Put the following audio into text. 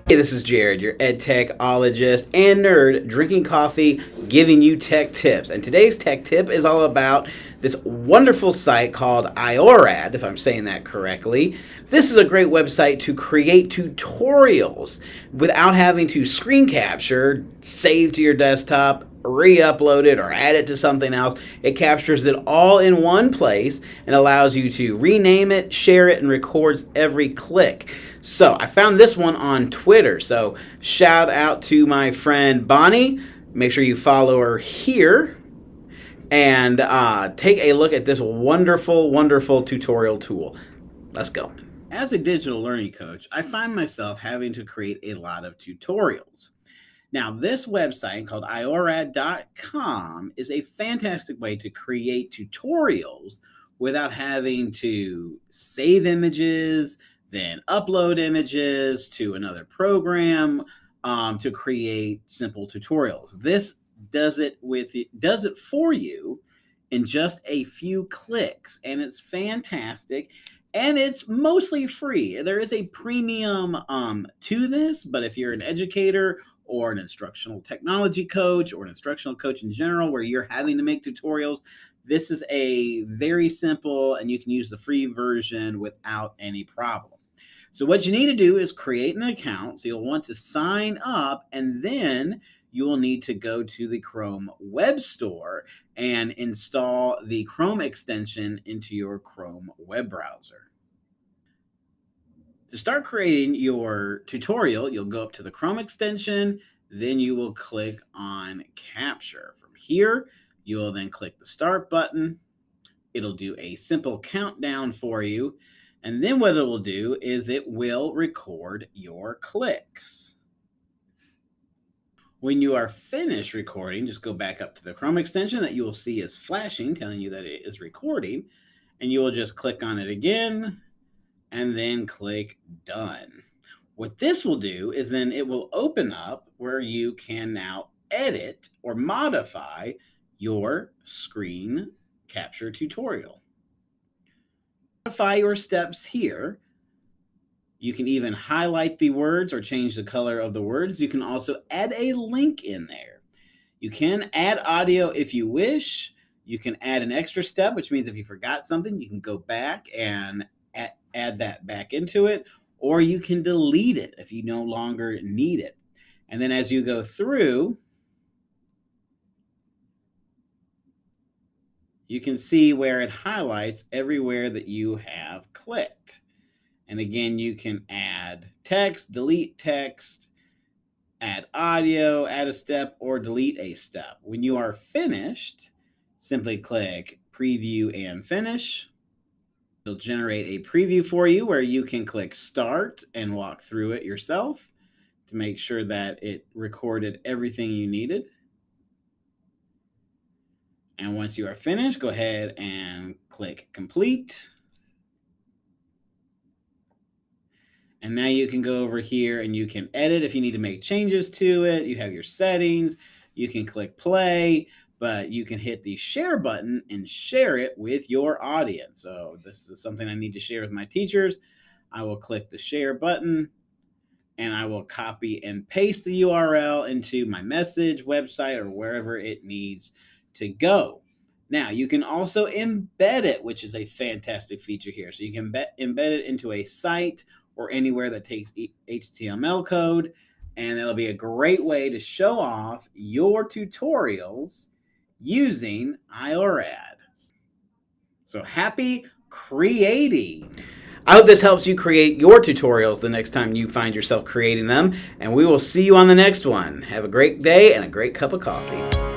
Hey, this is Jared, your EdTech-ologist and nerd, drinking coffee, giving you tech tips. And today's tech tip is all about this wonderful site called iorad, if I'm saying that correctly. This is a great website to create tutorials without having to screen capture, save to your desktop, re-upload it or add it to something else. It captures it all in one place and allows you to rename it, share it, and records every click. So I found this one on Twitter. So shout out to my friend Bonnie. Make sure you follow her here and take a look at this wonderful, wonderful tutorial tool. Let's go. As a digital learning coach, I find myself having to create a lot of tutorials. Now, this website called iorad.com is a fantastic way to create tutorials without having to save images, then upload images to another program to create simple tutorials. This does it for you in just a few clicks, and it's fantastic. And it's mostly free. There is a premium to this, but if you're an educator or an instructional technology coach or an instructional coach in general where you're having to make tutorials, this is a very simple and you can use the free version without any problem. So what you need to do is create an account. So you'll want to sign up, and then you will need to go to the Chrome Web Store and install the Chrome extension into your Chrome web browser. To start creating your tutorial, you'll go up to the Chrome extension, then you will click on Capture. From here, you will then click the Start button. It'll do a simple countdown for you, and then what it will do is it will record your clicks. When you are finished recording, just go back up to the Chrome extension that you will see is flashing, telling you that it is recording, and you will just click on it again, and then click Done. What this will do is then it will open up where you can now edit or modify your screen capture tutorial. Modify your steps here. You can even highlight the words or change the color of the words. You can also add a link in there. You can add audio if you wish. You can add an extra step, which means if you forgot something, you can go back and add that back into it, or you can delete it if you no longer need it. And then as you go through, you can see where it highlights everywhere that you have clicked. And again, you can add text, delete text, add audio, add a step, or delete a step. When you are finished, simply click Preview and Finish. It'll generate a preview for you where you can click Start and walk through it yourself to make sure that it recorded everything you needed. And once you are finished, go ahead and click Complete. And now you can go over here and you can edit if you need to make changes to it. You have your settings. You can click play, but you can hit the share button and share it with your audience. So this is something I need to share with my teachers. I will click the share button and I will copy and paste the URL into my message, website, or wherever it needs to go. Now, you can also embed it, which is a fantastic feature here. So you can embed it into a site or anywhere that takes HTML code, and that'll be a great way to show off your tutorials using iorad. So happy creating. I hope this helps you create your tutorials the next time you find yourself creating them, and we will see you on the next one. Have a great day and a great cup of coffee.